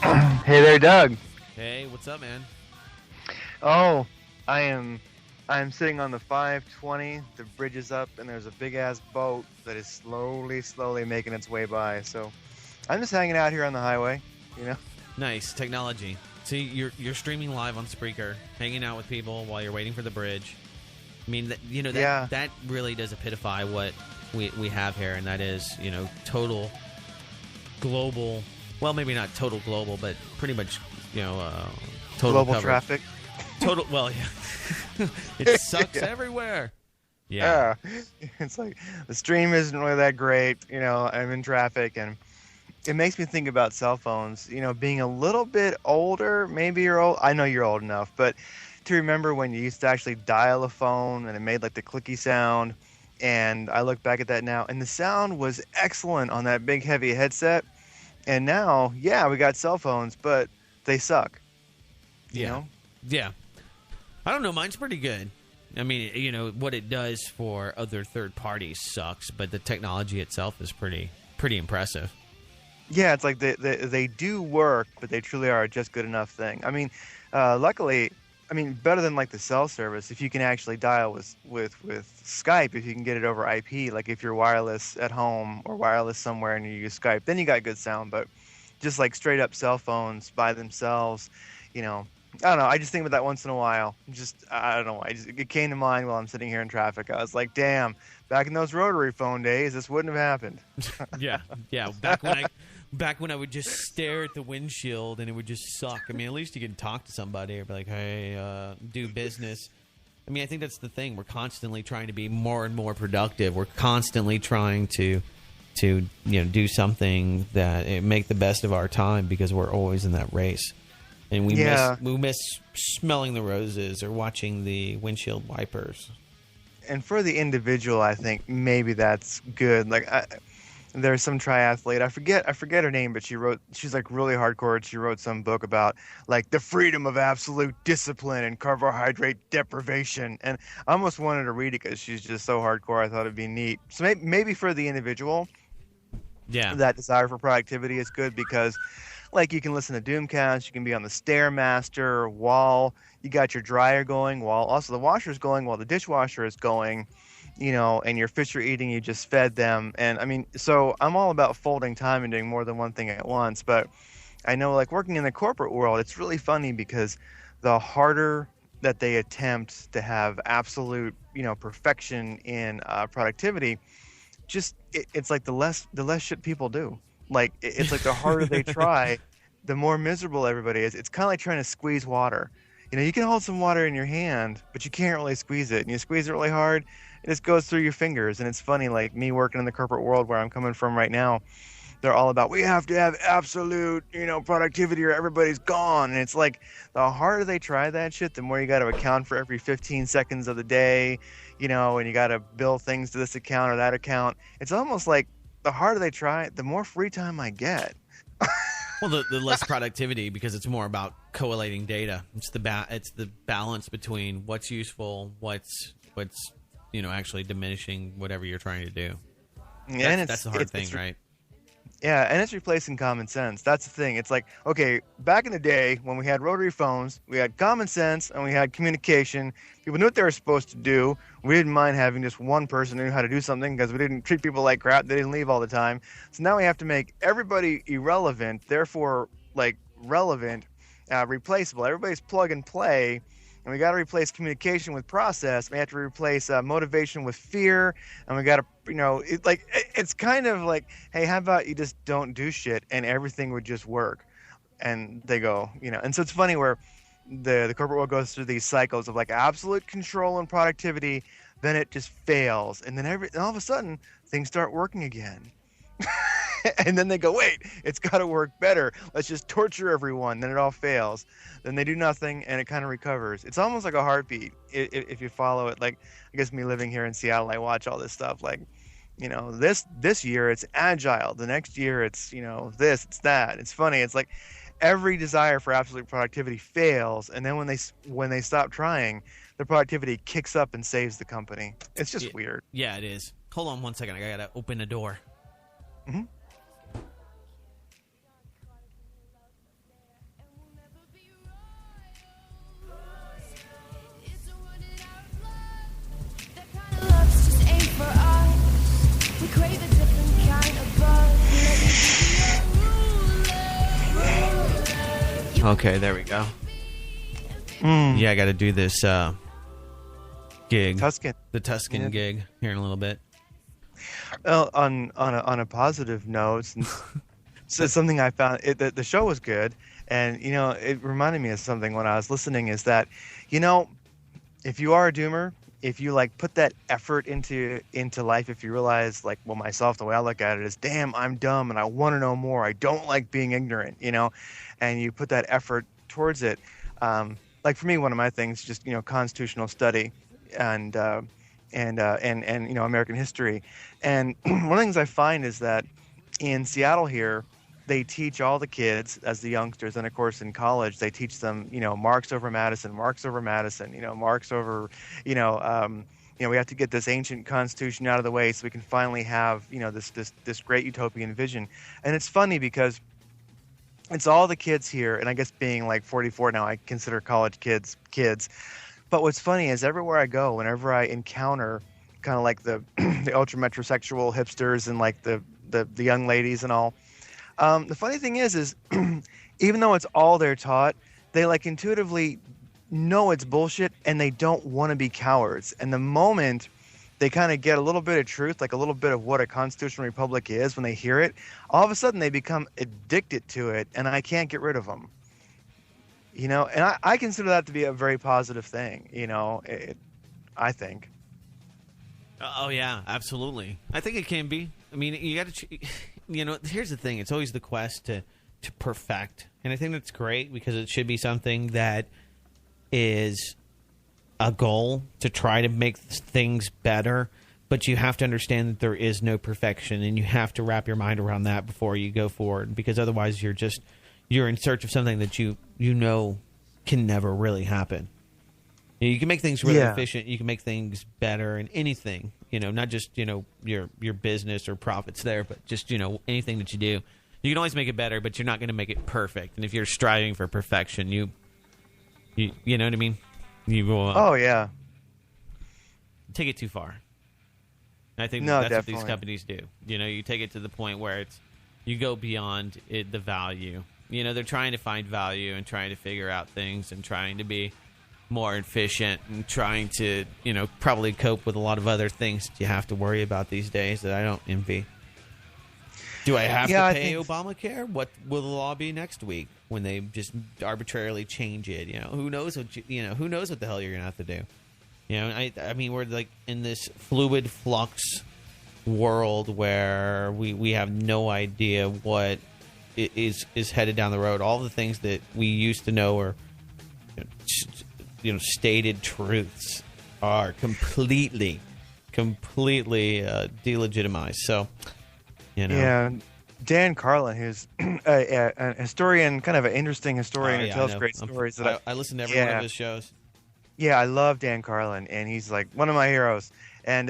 Hey there, Doug. Hey, what's up, man? Oh, I am I'm sitting on the 520. The bridge is up and there's a big ass boat that is slowly making its way by. So, I'm just hanging out here on the highway, you know. Nice technology. See, you're streaming live on Spreaker, hanging out with people while you're waiting for the bridge. I mean, Yeah. that really does epitify what we have here, and that is, total global. Well, maybe not total global, but pretty much, total Global coverage. traffic. Total. Well, yeah. It sucks Yeah. everywhere. Yeah. Yeah. It's like the stream isn't really that great, I'm in traffic and it makes me think about cell phones, being a little bit older. Maybe you're old. I know you're old enough, but to remember when you used to actually dial a phone and it made like the clicky sound. And I look back at that now, and the sound was excellent on that big heavy headset. And now, yeah, we got cell phones, but they suck. You Yeah. know? Yeah. I don't know. Mine's pretty good. I mean, what it does for other third parties sucks, but the technology itself is pretty impressive. Yeah, it's like they do work, but they truly are a just good enough thing. I mean, luckily, better than like the cell service, if you can actually dial with Skype, if you can get it over IP, like if you're wireless at home or wireless somewhere and you use Skype, then you got good sound. But just like straight up cell phones by themselves, I don't know. I just think about that once in a while. I don't know why. It came to mind while I'm sitting here in traffic. I was like, damn, back in those rotary phone days, this wouldn't have happened. Yeah, yeah. Back when I would just stare at the windshield and it would just suck. I mean, at least you can talk to somebody or be like, hey, do business. I mean, I think that's the thing. We're constantly trying to be more and more productive. We're constantly trying to do something that make the best of our time because we're always in that race. And we miss smelling the roses or watching the windshield wipers. And for the individual, I think maybe that's good. Like, there's some triathlete. I forget her name, but she's like really hardcore. And she wrote some book about like the freedom of absolute discipline and carbohydrate deprivation. And I almost wanted to read it because she's just so hardcore. I thought it'd be neat. So maybe for the individual, Yeah. that desire for productivity is good because like you can listen to Doomcast, you can be on the Stairmaster while you got your dryer going, while also the washer's going, while the dishwasher is going, and your fish are eating, you just fed them. And I mean, so I'm all about folding time and doing more than one thing at once. But I know like working in the corporate world, it's really funny because the harder that they attempt to have absolute, perfection in productivity, it's like the less shit people do. Like it's like the harder they try, the more miserable everybody is. It's kind of like trying to squeeze water. You can hold some water in your hand, but you can't really squeeze it. And you squeeze it really hard, it just goes through your fingers. And it's funny, like me working in the corporate world where I'm coming from right now, they're all about we have to have absolute, productivity or everybody's gone. And it's like the harder they try that shit, the more you got to account for every 15 seconds of the day, and you got to bill things to this account or that account. It's almost like the harder they try, the more free time I get. Well, the less productivity because it's more about collating data. It's the balance between what's useful, what's actually diminishing whatever you're trying to do. Yeah, that's the hard thing, right? Yeah, and it's replacing common sense. That's the thing. It's like, okay, back in the day when we had rotary phones, we had common sense and we had communication. People knew what they were supposed to do. We didn't mind having just one person who knew how to do something because we didn't treat people like crap. They didn't leave all the time. So now we have to make everybody irrelevant, therefore, like, relevant, replaceable. Everybody's plug and play. And we got to replace communication with process. We have to replace motivation with fear. And we got to, it's kind of like, hey, how about you just don't do shit and everything would just work? And they go, and so it's funny where the corporate world goes through these cycles of like absolute control and productivity, then it just fails. And then all of a sudden things start working again. And then they go, wait, it's got to work better. Let's just torture everyone. Then it all fails. Then they do nothing, and it kind of recovers. It's almost like a heartbeat if you follow it. Like, I guess me living here in Seattle, I watch all this stuff. Like, this year it's agile. The next year it's, this, it's that. It's funny. It's like every desire for absolute productivity fails, and then when they stop trying, the productivity kicks up and saves the company. It's just weird. Yeah, it is. Hold on one second. I got to open the door. Mm-hmm. Okay, there we go. Yeah, I got to do this gig. Tuscan. The Tuscan gig here in a little bit. Well, on a positive note, so something I found the show was good, and it reminded me of something when I was listening. Is that if you are a doomer, if you like put that effort into life, if you realize like, well, myself, the way I look at it is, damn, I'm dumb and I want to know more. I don't like being ignorant, and you put that effort towards it. Like for me, one of my things, just constitutional study, and American history. And one of the things I find is that in Seattle here, they teach all the kids as the youngsters, and of course in college they teach them, Marx over Madison, Marx over Madison, Marx over, we have to get this ancient constitution out of the way so we can finally have, this great utopian vision. And it's funny because it's all the kids here, and I guess being like 44 now, I consider college kids. But what's funny is everywhere I go, whenever I encounter kind of like the the ultra metrosexual hipsters and like the young ladies and all, the funny thing is even though it's all they're taught, they like intuitively know it's bullshit and they don't want to be cowards. And the moment they kind of get a little bit of truth, like a little bit of what a constitutional republic is, when they hear it, all of a sudden they become addicted to it, and I can't get rid of them. And I consider that to be a very positive thing, I think. Oh, yeah, absolutely. I think it can be. I mean, you got to, here's the thing. It's always the quest to perfect. And I think that's great because it should be something that is a goal to try to make things better. But you have to understand that there is no perfection, and you have to wrap your mind around that before you go forward, because otherwise you're in search of something that you can never really happen. You can make things really efficient. You can make things better in anything, not just, your business or profits there, but just, anything that you do. You can always make it better, but you're not going to make it perfect. And if you're striving for perfection, you know what I mean? You will take it too far. I think that's definitely what these companies do. You take it to the point where you go beyond the value. They're trying to find value and trying to figure out things and trying to be more efficient and trying to, probably cope with a lot of other things that you have to worry about these days that I don't envy. Do I have to pay Obamacare? What will the law be next week when they just arbitrarily change it? Who knows who knows what the hell you're going to have to do? I mean, we're like in this fluid flux world where we have no idea what is headed down the road. All the things that we used to know are stated truths are completely delegitimized. So, Yeah, Dan Carlin, who's a historian, kind of an interesting historian who tells great stories. I listen to every one of his shows. Yeah, I love Dan Carlin, and he's like one of my heroes. And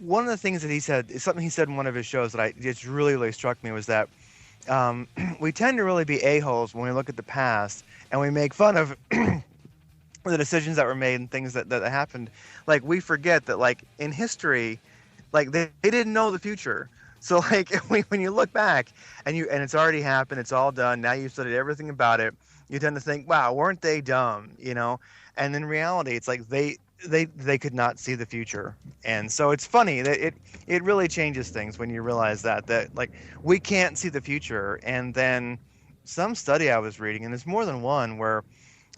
one of the things that he said, something he said in one of his shows that just really struck me, was that we tend to really be a-holes when we look at the past and we make fun of the decisions that were made and things that happened. Like, we forget that, like, in history, like, they didn't know the future. So, like, when you look back and it's already happened, it's all done, now you've studied everything about it, you tend to think, wow, weren't they dumb, And in reality, it's like they could not see the future. And so it's funny that it really changes things when you realize that like, we can't see the future. And then some study I was reading, and there's more than one, where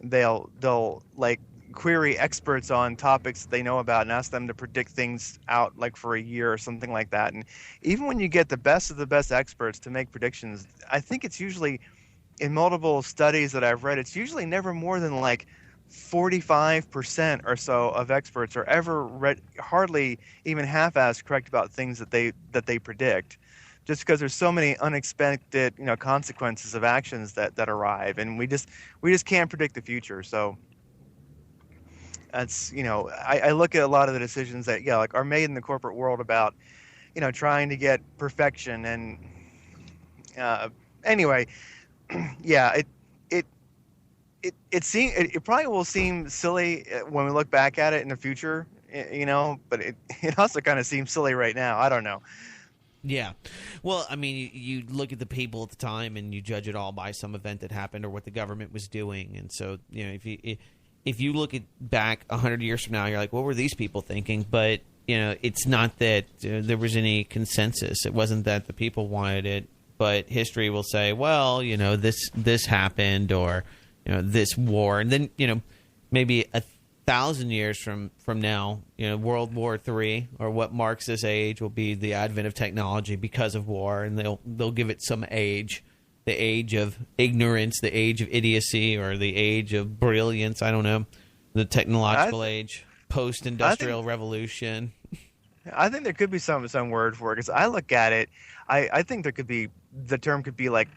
they'll like query experts on topics they know about and ask them to predict things out like for a year or something like that. And even when you get the best of the best experts to make predictions, I think it's usually, in multiple studies that I've read, it's usually never more than like 45% or so of experts are ever hardly even half-assed correct about things that they predict, just because there's so many unexpected consequences of actions that arrive, and we just can't predict the future. So that's I look at a lot of the decisions that like are made in the corporate world about trying to get perfection, and anyway, yeah, it probably will seem silly when we look back at it in the future, but it also kind of seems silly right now. I don't know. Yeah. Well, I mean, you look at the people at the time and you judge it all by some event that happened or what the government was doing. And so, if you look at back 100 years from now, you're like, what were these people thinking? But, it's not that there was any consensus. It wasn't that the people wanted it. But history will say, well, this happened, or, this war. And then, maybe 1,000 years from now, World War III, or what marks this age, will be the advent of technology because of war, and they'll give it some age, the age of ignorance, the age of idiocy, or the age of brilliance. I don't know, the technological age, post-industrial revolution. I think there could be some word for it, because I look at it. I think there could be, the term could be like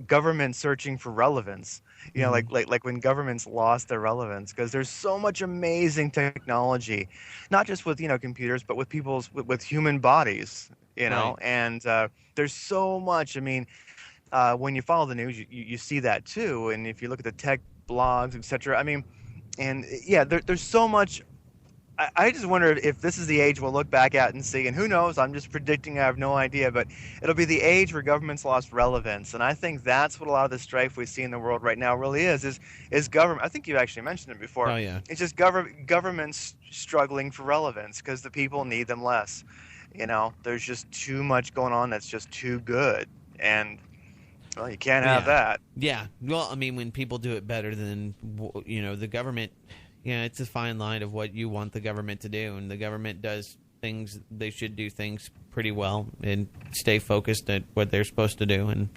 government searching for relevance. Like when governments lost their relevance, because there's so much amazing technology, not just with computers, but with with human bodies. Right. And there's so much. I mean, when you follow the news, you see that too. And if you look at the tech blogs, etc. I mean, and yeah, there's so much. I just wonder if this is the age we'll look back at and see, and who knows, I'm just predicting, I have no idea, but it'll be the age where governments lost relevance. And I think that's what a lot of the strife we see in the world right now really is government. I think you actually mentioned it before. Oh, yeah. It's just governments struggling for relevance because the people need them less. There's just too much going on that's just too good. And, well, you can't have that. Yeah. Well, I mean, when people do it better than, the government... Yeah, it's a fine line of what you want the government to do, and the government does things. They should do things pretty well and stay focused at what they're supposed to do. And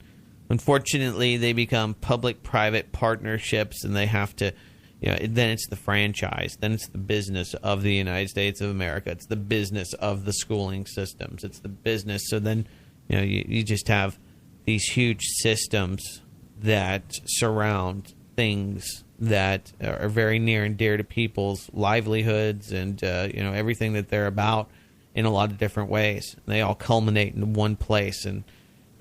unfortunately, they become public-private partnerships, and they have to. Then it's the franchise. Then it's the business of the United States of America. It's the business of the schooling systems. It's the business. So then, you just have these huge systems that surround things that are very near and dear to people's livelihoods and everything that they're about in a lot of different ways. And they all culminate in one place, and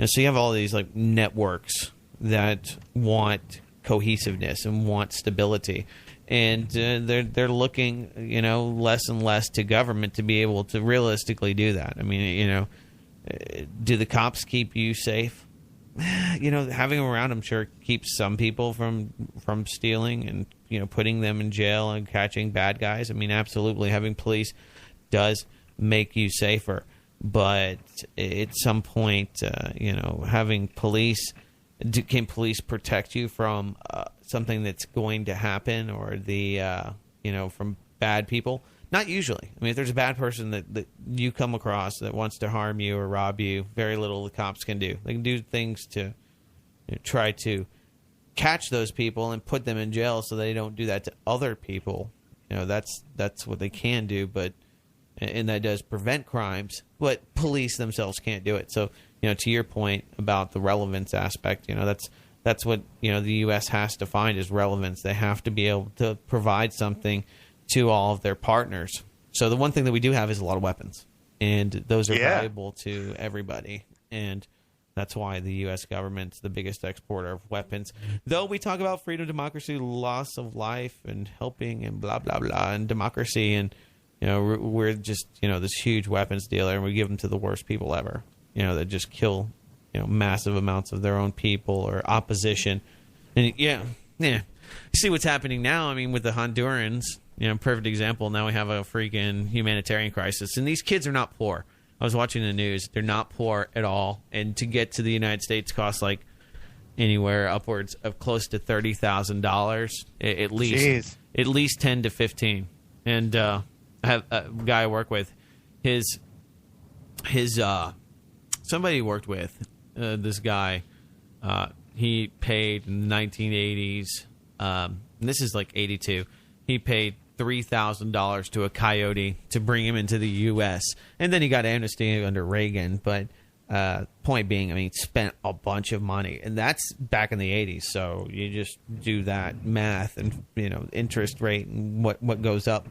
so you have all these like networks that want cohesiveness and want stability, and they're looking less and less to government to be able to realistically do that. I mean, do the cops keep you safe? Having them around, I'm sure, keeps some people from stealing and putting them in jail and catching bad guys. I mean, absolutely, having police does make you safer, but at some point, having police, can police protect you from something that's going to happen, or from bad people? Not usually. I mean, if there's a bad person that you come across that wants to harm you or rob you, very little the cops can do. They can do things to try to catch those people and put them in jail so they don't do that to other people. That's what they can do, and that does prevent crimes. But police themselves can't do it. So, to your point about the relevance aspect, that's what the U.S. has to find is relevance. They have to be able to provide something to all of their partners. So the one thing that we do have is a lot of weapons, and those are valuable to everybody. And that's why the U.S. government's the biggest exporter of weapons. Though we talk about freedom, democracy, loss of life, and helping, and blah, blah, blah, and democracy, and, we're just, this huge weapons dealer, and we give them to the worst people ever, that just kill, massive amounts of their own people or opposition. And, yeah. You see what's happening now, I mean, with the Hondurans. Perfect example. Now we have a freaking humanitarian crisis. And these kids are not poor. I was watching the news. They're not poor at all. And to get to the United States costs like anywhere upwards of close to $30,000 at least. Jeez. At least 10 to 15. And I have a guy I work with. His somebody he worked with, this guy, he paid in the 1980s. And this is like 82. He paid $3,000 to a coyote to bring him into the U.S. And then he got amnesty under Reagan. But point being, I mean, spent a bunch of money. And that's back in the 80s. So you just do that math and, interest rate and what goes up.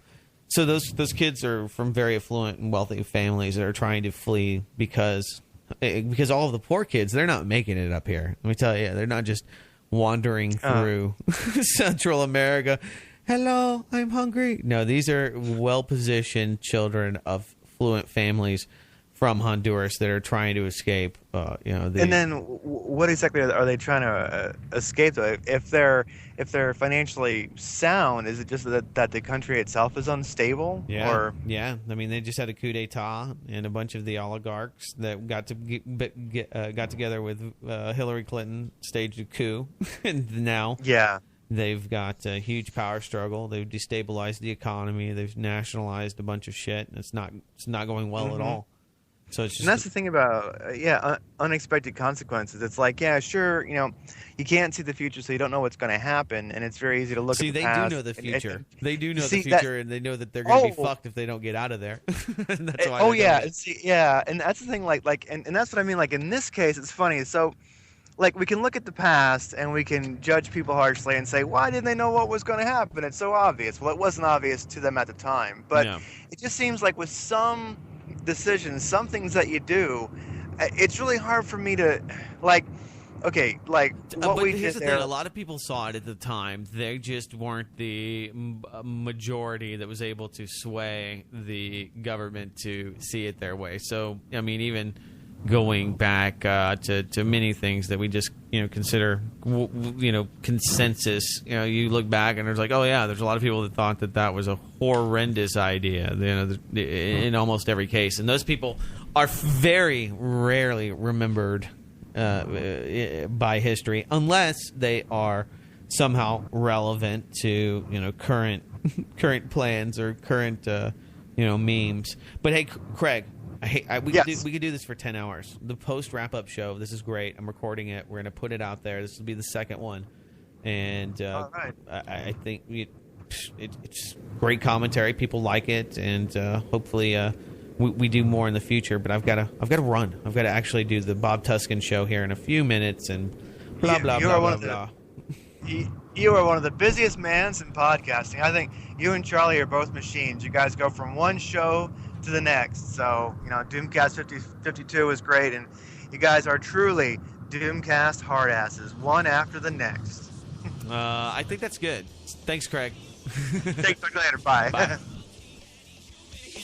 So those kids are from very affluent and wealthy families that are trying to flee because all of the poor kids, they're not making it up here. Let me tell you, they're not just wandering through Central America. Hello, I'm hungry. No, these are well-positioned children of affluent families from Honduras that are trying to escape. And then, what exactly are they trying to escape? Though, if they're financially sound, is it just that the country itself is unstable? Yeah, yeah. I mean, they just had a coup d'état, and a bunch of the oligarchs that got together with Hillary Clinton staged a coup, and now they've got a huge power struggle. They've destabilized the economy. They've nationalized a bunch of shit. And it's not going well at all. So it's just, and that's the thing about unexpected consequences. It's like, yeah, sure, you can't see the future, so you don't know what's going to happen, and it's very easy to look at the past. See, they do know the future. They do know the future, and they know that they're going to be fucked if they don't get out of there. That's why. And that's the thing. And that's what I mean. Like in this case, it's funny. So, like we can look at the past and we can judge people harshly and say, why didn't they know what was going to happen? It's so obvious. Well, it wasn't obvious to them at the time, but it just seems like with some decisions, some things that you do, it's really hard for me to what we did there. A lot of people saw it at the time. They just weren't the majority that was able to sway the government to see it their way. So, I mean, even going back to many things that we just consider consensus. You look back and there's like, oh yeah, there's a lot of people that thought that was a horrendous idea. In almost every case, and those people are very rarely remembered by history unless they are somehow relevant to current plans or current memes. But hey, Craig. We could do this for 10 hours. The post wrap-up show, this is great. I'm recording it. We're going to put it out there. This will be the second one. And I think it's great commentary. People like it. And hopefully we do more in the future. But I've got to run. I've got to actually do the Bob Tuskin show here in a few minutes. And blah, blah, blah, blah. You are one of the busiest mans in podcasting. I think you and Charlie are both machines. You guys go from one show to the next. So, Doomcast 52 is great, and you guys are truly Doomcast hardasses, one after the next. I think that's good. Thanks, Craig. Take care later. Bye. Bye.